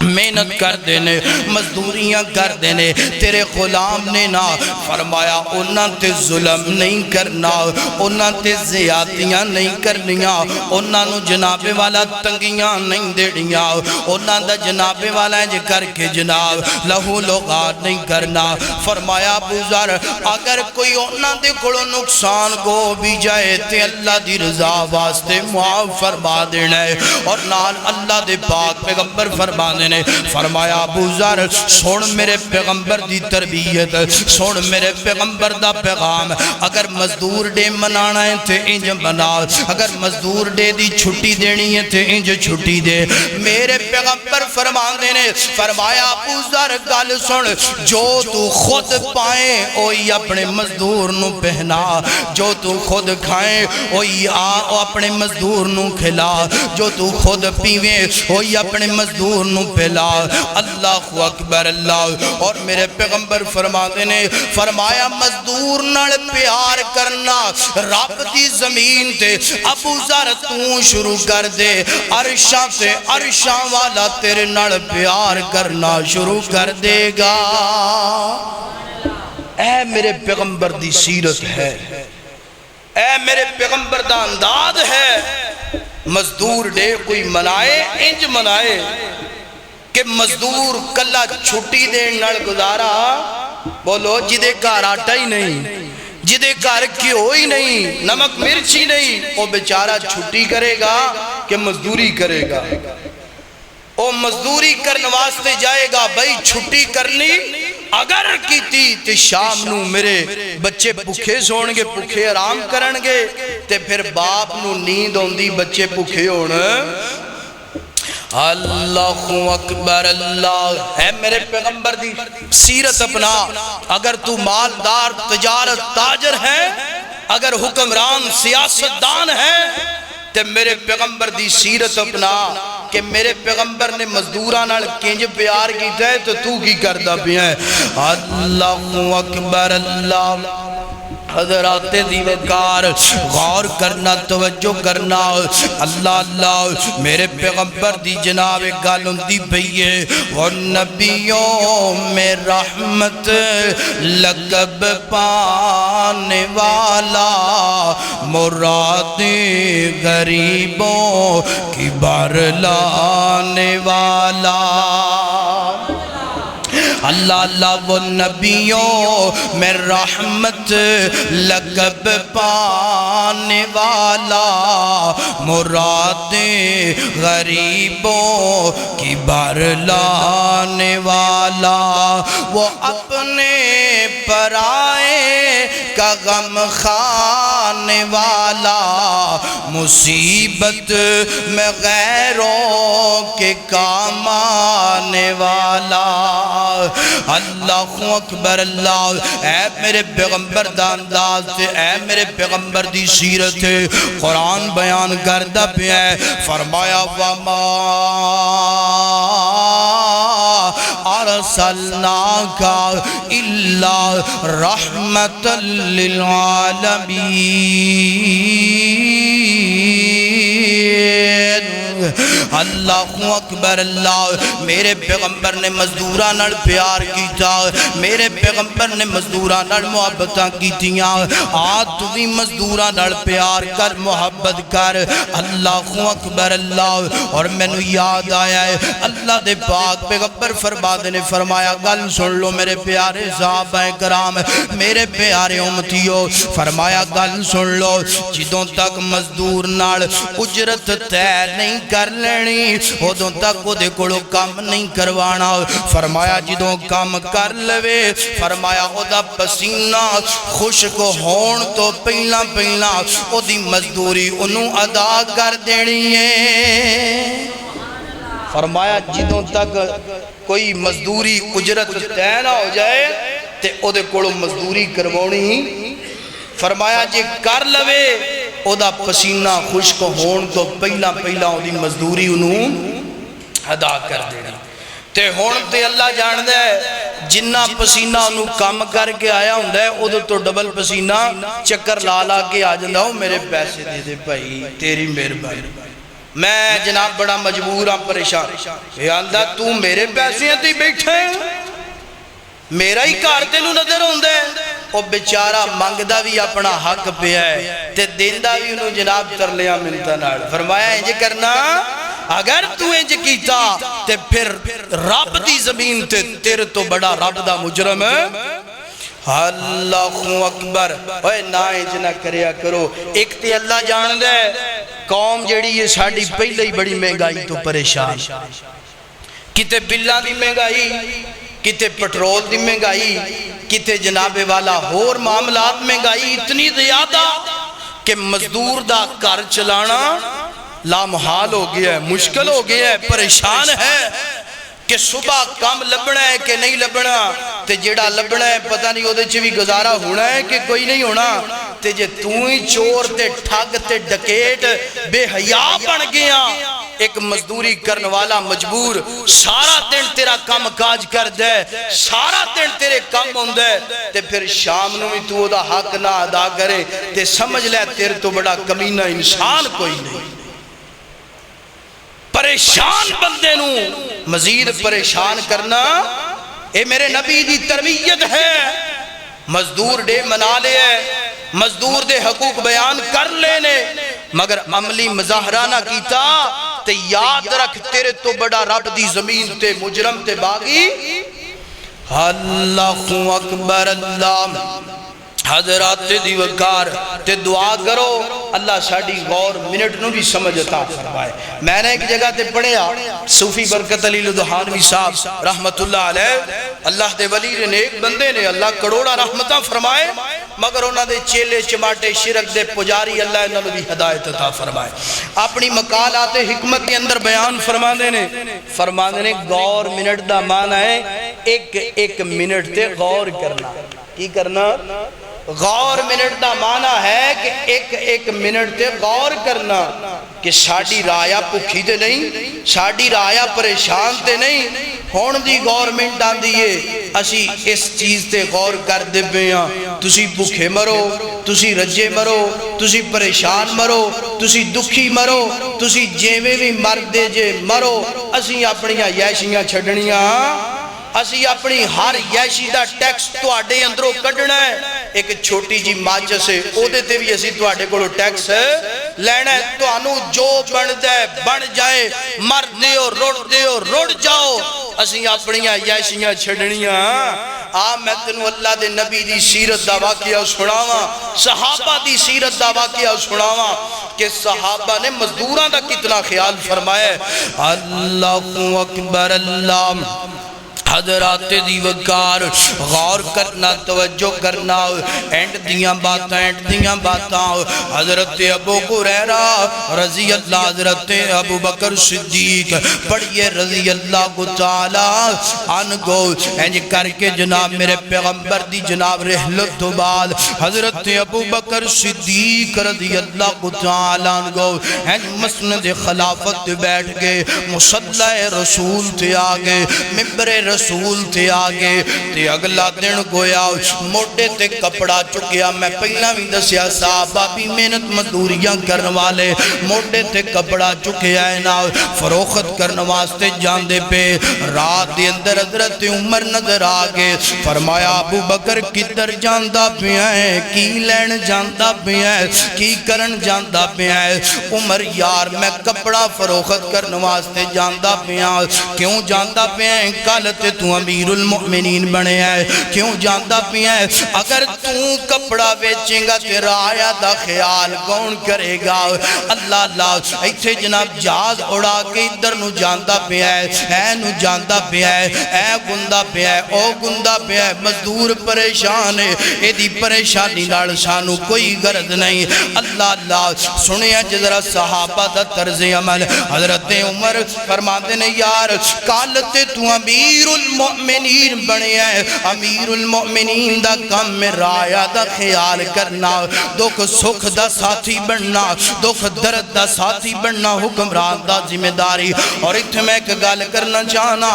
محنت کر دینے مزدوریاں کر دینے تیرے غلام نے نا فرمایا انہاں تے ظلم نہیں کرنا انہاں تے زیادتیاں نہیں کرنیاں انہاں نو جناب والا تنگیاں نہیں دیڑیاں انہاں دا جناب والا جے کر کے جناب لہو لغات نہیں کرنا فرمایا ابو ذر اگر کوئی انہاں دے کڑو نقصان کو بھی جائے تے اللہ دی رضا واسطے معاف فرما دینا ہے اور نال اللہ دے پاک پیغمبر فرما دینا فرمایا ابو ذر سن میرے پیغمبر دی تربیت سن میرے پیغمبر دا پیغام اگر مزدور ڈے منانا ہے تے انج منا اگر مزدور ڈے دی چھٹی دینی ہے تے انج چھٹی دے میرے پیغمبر فرمان دینے فرمایا ابو ذر گل سن جو تو خود پائیں اوہی اپنے مزدور نو پہنا جو تو خود کھائیں اوہی اپنے مزدور نو کھلا جو تو خود پیویں اوہی اپنے مزدور نو پہلا اللہ اکبر اللہ اور میرے پیغمبر فرما دینے فرمایا مزدور نال پیار کرنا رب دی زمین تے ابو ذر تو شروع کر دے عرشاں تے عرشاں والا تیرے نال پیار کرنا شروع کر دے گا اے میرے پیغمبر دی سیرت ہے اے میرے پیغمبر دا انداز ہے مزدور ڈے کوئی منائے انج منائے کہ مزدور کلا چھٹی دین نال گزارا بولو جدے کار آٹا ہی نہیں جدے کار کیوں ہی نہیں نمک مرچی نہیں وہ بیچارہ چھٹی کرے گا کہ مزدوری کرے گا وہ مزدوری کرنے واسطے جائے گا بھئی چھٹی کرنی اگر کیتی تے شام نو میرے بچے بکھے سون گے بکھے آرام کرنگے تے پھر باپ نو نیند ہوندی بچے بکھے ہون اللہ اکبر اللہ اے میرے پیغمبر دی سیرت اپنا اگر تو مالدار تجارت تاجر ہے اگر حکمران سیاستدان ہے تے میرے پیغمبر دی سیرت اپنا کہ میرے پیغمبر نے مزدوران کنج پیار کیتا ہے تو کی کردہ بھی ہے اللہ اکبر اللہ حضرات دیوکار غور کرنا، توجہ کرنا۔ اللہ اللہ میرے پیغمبر دی جناب گل ہوندی پئی ہے، والنبیوں میں رحمت لقب پانے والا، مراد غریبوں کی بار لانے والا۔ اللہ اللہ وہ نبیوں میں رحمت لقب پانے والا، مراد غریبوں کی بار لانے والا، وہ اپنے پرائے کا غم خانے والا، مصیبت میں غیروں کے کام آنے والا۔ اللہ اکبر اللہ، اے میرے پیغمبر دا انداز سے، اے میرے پیغمبر دی سیرت سے قرآن بیان کردہ پہ ہے۔ فرمایا وَمَا أَرْسَلْنَاكَ إِلَّا رَحْمَةً لِّلْعَالَمِينَ۔ اللہ اکبر اللہ، میرے پیغمبر نے مزدوراں نال پیار کیتا، میرے پیغمبر نے مزدوراں نال محبتاں کیتیاں، آج تو بھی مزدوراں نال پیار کر، محبت کر۔ اللہ اکبر اللہ۔ اور میں نو یاد آیا ہے اللہ دے پاک پیغمبر فرماتے نے فرمایا، گل سن لو میرے پیارے صحابہ کرام، میرے پیارے امتیو، فرمایا گل سن لو، جدوں تک مزدور نال اجرت طے نہیں کر لینی ادوں تک وہ دے کولو کام نہیں کروانا۔ فرمایا جدوں کام کر لوے، فرمایا او دا پسینہ خشک ہون تو پہلا پہلا او دی مزدوری انہوں ادا کر دینی ہے۔ فرمایا جدوں تک کوئی مزدوری اجرت طے نہ ہو جائے تے او دے کولو مزدوری کروانی۔ فرمایا جے کر لوے او دا پسینہ خشک ہون تو پہلا پہلا او دی مزدوری انہوں ادا کر دینا۔ تے ہون تے اللہ جان دے جنہ پسینہ انہوں کام کر کے آیا ہوں دے او تو ڈبل پسینہ چکر لالا کے آ جاندہ ہوں، میرے پیسے دے دے بھائی تیری مہربانی، میں جناب بڑا مجبور ہوں، پریشان۔ اے اللہ تو میرے پیسے ہیں تی بیٹھے میرا ہی کار تینوں نظر ہوں دے، او بیچارہ مانگدہ بھی اپنا حق پہ ہے تے دیندہ بھی انہوں جناب تر لیا ملتا نال۔ فرمایا انج کرنا، اگر تو انج کیتا تے پھر رب دی زمین تے تیرے تو بڑا رب دا مجرم ہے۔ اللہ اکبر، اوہ نا انج نہ کریا کرو۔ ایک تے اللہ جان دے قوم جڑی یہ ساڑی پہلے ہی بڑی مہنگائی تو پریشان، کتے بلّاں دی مہنگائی، کتے پٹرول دی مہنگائی، کتے جناب والا اور معاملات مہنگائی اتنی زیادہ کہ مزدور دا کار چلانا لامحال ہو گیا ہے، مشکل ہو گیا ہے، پریشان ہے کہ صبح کام لبنا ہے کہ نہیں لبنا، تے جیڑا لبنا ہے پتہ نہیں ہو دے چوی گزارا ہونا ہے کہ کوئی نہیں ہونا، تے جے تو ہی چور تے ٹھگ تے ڈکیٹ بے حیا بن گیا، ایک مزدوری کرنے والا مجبور سارا دن تیرا کام کاج کر دے، سارا دن تیرے کام ہوں دے، تے پھر شام نو بھی تو دا حق نہ ادا کرے، تے سمجھ لے تیرے تو بڑا کمینہ انسان کوئی نہیں۔ پریشان بندے نو مزید پریشان کرنا اے میرے نبی دی تربیت ہے۔ مزدور ڈے منا لے، مزدور دے حقوق بیان کر لینے، مگر عملی مظاہرہ نہ کیتا تے یاد رکھ تیرے تو بڑا رب دی زمین تے مجرم تے باغی۔ اللہ اکبر اللہ۔ حضرات دیوکار تے دعا کرو اللہ ساڑی غور منٹ نو بھی سمجھ عطا فرمائے۔ میں نے ایک جگہ تے پڑھیا، صوفی برکت علی لدھانوی صاحب رحمت اللہ علیہ، اللہ دے ولی نے ایک بندے نے اللہ کروڑا رحمتہ فرمائے، مگر انہاں دے چیلے چماٹے شرک دے پجاری اللہ انہاں نو بھی ہدایت عطا فرمائے۔ اپنی مقالات حکمت کے اندر بیان فرمانے نے غور منٹ دا معنی ہے ایک ایک منٹ تے غور کرنا۔ کی کرنا؟ غور منٹ دا معنی ہے کہ ایک ایک منٹ تے غور کرنا کہ ساڑی رایا پکھی تے نہیں، ساڑی رایا پریشان تے نہیں، ہون دی گورنمنٹ آن دیئے اسی اس چیز تے غور کر دے بیاں تسی بھوکے مرو تسی رجے مرو تسی پریشان مرو تسی دکھی مرو تسی جیویں بھی مردے جے مرو اسی اپنی عیاشیاں چھڑنیاں اسی اپنی ہر عیاشی دا ٹیکس تواڈے اندروں کڈنا ہے ایک چھوٹی جی ماچس ہے او دے تے بھی اسی تواڈے کولوں ٹیکس لینا ہے تانوں جو بندا ہے بن جائے مر دیو رڑ جاؤ اسی اپنی عیاشیاں چھڈنیاں میں تینوں اللہ دے نبی دی سیرت دا واقعہ سناواں صحابہ دی سیرت دا واقعہ سناواں کہ صحابہ نے مزدوراں دا کتنا خیال فرمایا ہے اللہ اکبر اللہ حضرات دی وقار غور کرنا توجہ کرنا اینڈ دیاں باتاں حضرت ابو ہریرہ رضی اللہ حضرت ابو بکر صدیق پڑھئے رضی اللہ تعالی عنہ اینج کر کے جناب میرے پیغمبر دی جناب رحلت تو بعد حضرت ابو بکر صدیق رضی اللہ تعالی عنہ اینج مسند خلافت بیٹھ گئے مصلی رسول تھے آگے ممبر رسول تھے آگے تے اگلا دن گویا موٹے تے کپڑا چکیا میں پہلا بھی دسیا صحابہ بھی محنت مزدوریاں کرنے والے موٹے تے کپڑا چکیا ہے نا فروخت کرنے واسطے جاندے پہ رات دے اندر حضرت عمر نظر آگے فرمایا ابو بکر کدھر جاندہ پیا ہے کی لین جاندہ پیا ہے کی کرن جاندہ پیا ہے عمر یار میں کپڑا فروخت کرنے واسطے جاندہ پیا کیوں جاندہ پیا ہے کالتے تو امیر المؤمنین بنے ہے کیوں جاندہ پیا ہے اگر تو کپڑا بیچیں گا تیرا آیا دا خیال کون کرے گا اللہ اللہ ایتھے جناب جہاز اڑا کے ادھر نو جاندہ پیا ہے اے نو جاندہ پیا ہے اے گندہ پیا ہے او گندہ پیا ہے مزدور پریشان ہے اے دی پریشانی نال سانو کوئی غرض نہیں اللہ اللہ سنیا جذرا صحابہ دا طرز عمل حضرت عمر فرماتے نے یار کالتے تو امیر المؤمنین بنے ہیں امیر المؤمنین دا کم میں رایا دا خیال کرنا دکھ سکھ دا ساتھی بننا دکھ درد دا ساتھی بننا حکمران دا ذمہ داری اور اتھے میں ایک گال کرنا چاہنا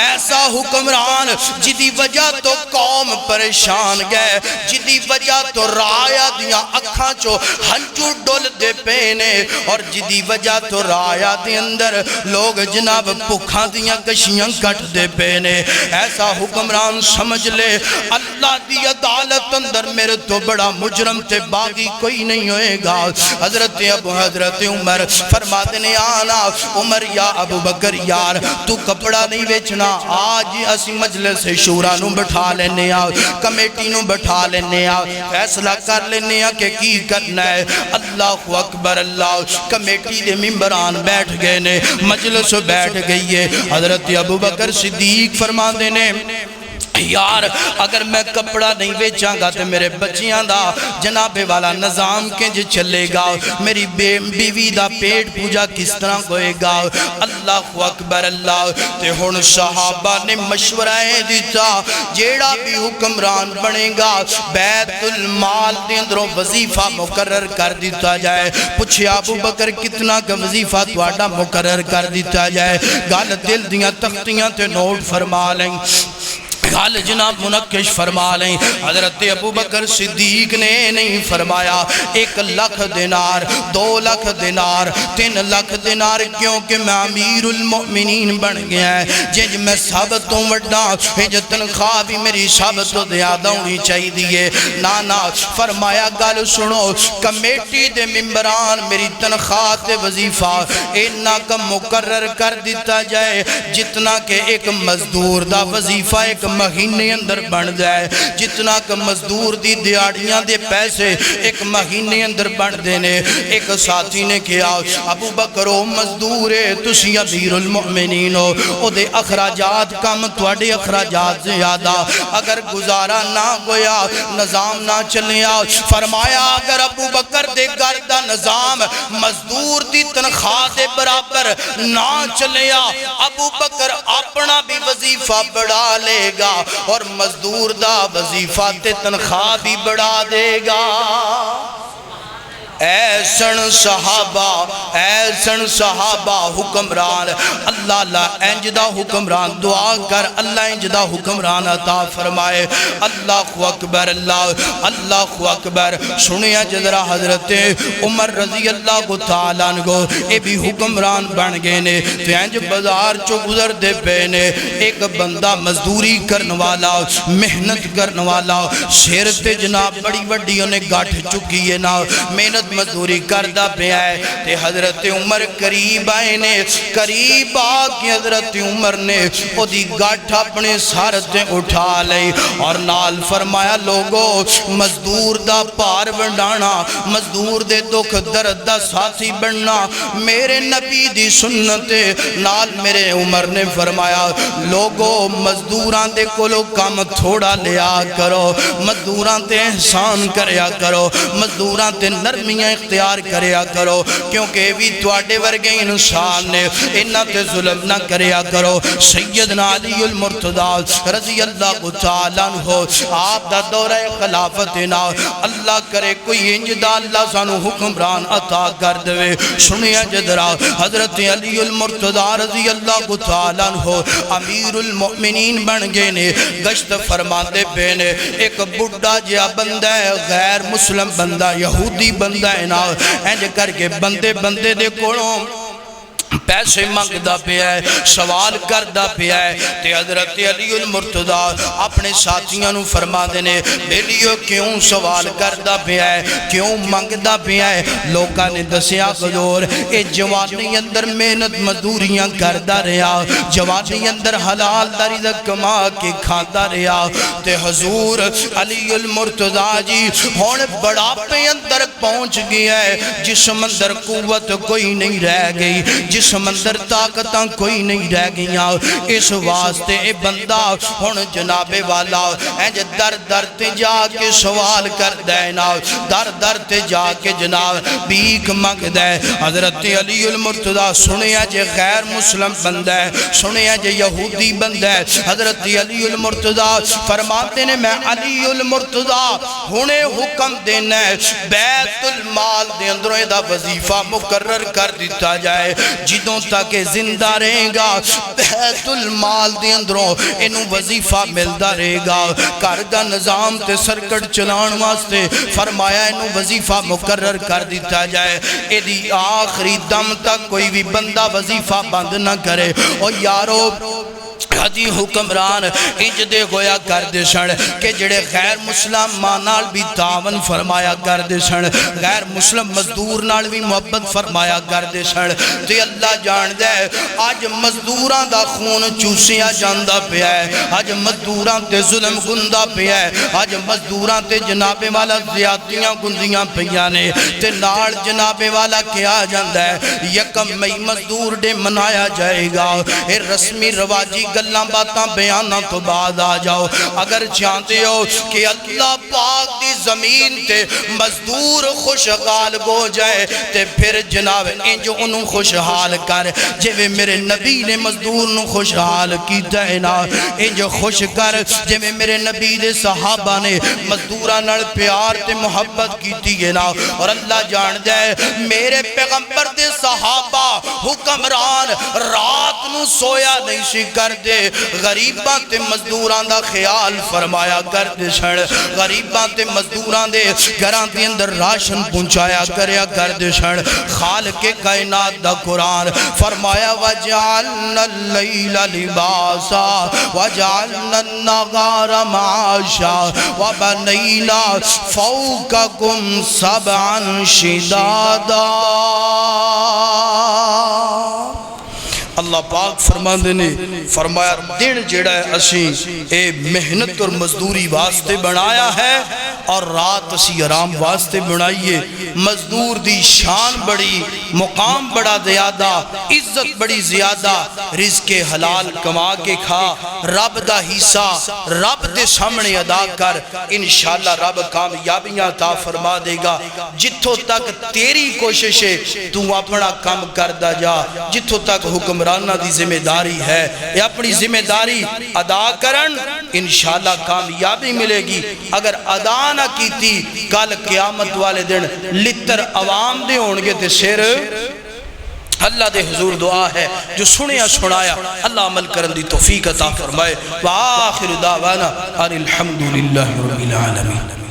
ایسا حکمران جدی وجہ تو قوم پریشان گئے جدی وجہ تو رایا دیاں اکھاں چو ہنچو ڈول دے پینے اور جدی وجہ تو رایا دی اندر لوگ جناب پکھاں دیاں کشیاں کٹ دے پینے ایسا حکمران سمجھ لے اللہ دی عدالت اندر میرے تو بڑا مجرم تے باغی کوئی نہیں ہوئے گا حضرت عمر فرماتے نے آنا عمر یا ابو بکر یار تو کپڑا نہیں بیچنا آج اسی مجلس شورا نو بٹھا لینے آ کمیٹی نو بٹھا لینے آ فیصلہ کر لینے آ کہ کی کرنا ہے اللہ اکبر اللہ کمیٹی دے ممبران بیٹھ گئے نے مجلس بیٹھ گئی ہے حضرت ابو بکر صدیق فرما دینے یار اگر میں کپڑا نہیں بیچاں گا تو میرے بچیاں دا جناب والا نظام کنج چلے گا میری بیوی دا پیٹ پوجا کس طرح ہوئے گا اللہ اکبر اللہ تے ہن صحابہ نے مشورہ دیتا جیڑا بھی حکمران بنے گا بیت المال دے اندروں وظیفہ مقرر کر دیتا جائے پوچھے ابو بکر کتنا کا وظیفہ تواڈا مقرر کر دیتا جائے گال دل دیاں تختیاں تے نوٹ فرما لیں گال جناب منقش فرما لیں حضرت ابو بکر صدیق نے نہیں فرمایا 1 لاکھ دینار 2 لاکھ دینار 3 لاکھ دینار کیونکہ میں امیر المؤمنین بن گیا ہے جنج میں سب تو وڈا جو تنخواہ بھی میری سب تو زیادہ ہونی چاہی دیئے نانا فرمایا گال سنو کمیٹی دے ممبران میری تنخواہ تے وظیفہ اینا کا مقرر کر دیتا جائے جتنا کہ ایک مزدور دا وظیفہ ایک مہینے اندر بن جائے جتنا کہ مزدور دی دیاڑیاں دے پیسے ایک مہینے اندر بن دینے ایک ساتھی نے کیا ابو بکر او مزدور ہے تسی امیر المؤمنین ہو او دے اخراجات کم تواڈے اخراجات زیادہ اگر گزارا نہ گویا نظام نہ چلیا فرمایا اگر ابو بکر دے گھر دا نظام مزدور دی تنخواہ دے برابر نہ چلیا ابو بکر اپنا بھی وظیفہ بڑھا لے گا اور مزدور دا وظیفہ تے تنخواہ بھی بڑھا دے گا ایسن صحابہ حکمران اللہ اللہ انجدہ حکمران دعا کر اللہ انجدہ حکمران عطا فرمائے اللہ اکبر اللہ اکبر سنیا جدرہ حضرت عمر رضی اللہ تعالیٰ عنہ اے بھی حکمران بن گئے نے تو انج بازار چو گزر دے پینے ایک بندہ مزدوری کرنے والا محنت کرنے والا شیر تے جناب بڑی بڑی انہیں گاٹھ چکی ہے نا محنت مزدوری کردہ پہ آئے تے حضرت عمر قریب آئے نے قریب آکے حضرت عمر نے او دی گاٹھ اپنے سارتے اٹھا لئی اور نال فرمایا لوگو مزدور دا پار بنڈانا مزدور دے دکھ درد دا ساتھی بننا میرے نبی دی سنت نال میرے عمر نے فرمایا لوگو مزدوران دے کولو کام تھوڑا لیا کرو مزدوران تے احسان کریا کرو مزدوران تے نرمیاں اختیار کریا کرو کیونکہ بھی تواڈے ورگے انسان نے انہاں تے ظلم نہ کریا کرو سیدنا علی المرتضی رضی اللہ تعالیٰ عنہ آپ دا دورہ خلافت نا اللہ کرے کوئی انجدہ اللہ سانو حکمران عطا کر دے سنیا جدرا حضرت علی المرتضی رضی اللہ تعالیٰ عنہ امیر المؤمنین بن گئے نے گشت فرمان دے پینے ایک بڑھا جیا بندہ ہے غیر مسلم بندہ یہودی بندہ ہے نا اینج کر کے بندے دے کونوں پیسے مانگدا پیا ہے سوال کردا پیا ہے تے حضرت علی المرتضی اپنے ساتھیاں نو فرما دینے بیلیو کیوں سوال کردا پیا ہے کیوں مانگدا پیا ہے لوکاں نے دسیا حضور اے جوانی اندر محنت مزدوریاں کردا رہیا جوانی اندر حلال دا رزق کما کے کھاندا رہیا تے حضور علی المرتضی جی ہن بڑھاپے اندر پہنچ گیا ہے جسم اندر قوت کوئی نہیں رہ گئی جسم اندر طاقتاں کوئی نہیں رہ گیا اس واسطے اے بندہ ہن جناب والا انج در تے جا کے سوال کر دینا در تے جا کے جناب بھیک منگ دے حضرت علی المرتضی سنیا جے غیر مسلم بندہ ہے سنیا جے یہودی بندہ ہے حضرت علی المرتضی فرماتے نے میں علی المرتضی ہونے حکم دینا ہے بیت المال دے اندروں دا وظیفہ مقرر کر دیتا جائے جدوں تک زندہ رہے گا بیت المال دے اندروں انہوں وظیفہ ملدا رہے گا گھر دا نظام تے سرکٹ چلان واسطے فرمایا انہوں وظیفہ مقرر کر دیتا جائے ایدی آخری دم تک کوئی بھی بندہ وظیفہ بند نہ کرے اور یارو حدی حکمران انج دے گویا کر دے سن کہ جڑے غیر مسلم مانال بھی تعاون فرمایا کر دے سن غیر مسلم مزدور نال بھی محبت فرمایا کر دے سن تے اللہ جان دے آج مزدوراں دا خون چوسیا جاندا پیا ہے آج مزدوراں تے ظلم گندا پیا ہے آج مزدوراں تے جناب والا زیادتیاں گندیاں پیاں نے تے نال جناب والا کیا جاندا ہے یکم مئی مزدور ڈے منایا جائے گا اے رسمی رواجی گلاں باتاں بیاناں تو بعد آ جاؤ اگر چاہتے ہو کہ اللہ پاک دی زمین تے مزدور خوشحال ہو جائے تے پھر جناب انج انہوں خوشحال کر جوے میرے نبی نے مزدور نو خوشحال کیتا ہے نا انج خوش کر جوے میرے نبی دے صحابہ نے مزدورہ نال پیار تے محبت کیتی ہے نا اور اللہ جان جائے میرے پیغمبر دے صحابہ حکمران رات نو سویا نہیں سی کر دے غریباں تے مزدوران دا خیال فرمایا کر دے سن غریباں تے مزدوران دے گھراں دے اندر راشن پہنچایا کریا کر دے سن خالق کائنات دا قرآن فرمایا وَجَعَلْنَا اللَّيْلَ لِبَاسًا وَجَعَلْنَا النَّهَارَ مَعَاشًا وَبَنَيْنَا فَوْقَكُمْ سَبْعًا شِدَادًا اللہ پاک فرماندے نے فرمایا دن جڑا ہے اسی اے محنت اور مزدوری واسطے بنایا ہے اور رات اسی آرام واسطے بنائیے مزدور دی شان بڑی مقام بڑا زیادہ عزت بڑی زیادہ رزق حلال کما کے کھا رب دا حصہ رب دے سامنے ادا کر انشاءاللہ رب کامیابیاں عطا فرما دے گا جتھوں تک تیری کوشش ہے تو اپنا کام کردہ جا جتھوں تک حکمران حکمرانہ دی ذمہ داری ہے، یہ اپنی ذمہ داری ادا کرن، انشاءاللہ کامیابی ملے گی۔ اگر ادا نہ کیتی کل قیامت والے دن لتر عوام دے ہونگے تے سر اللہ دے حضور دعا ہے جو سنیا سنایا اللہ عمل کرن دی توفیق عطا فرمائے۔ وآخر دعوانا ان الحمدللہ رب العالمین۔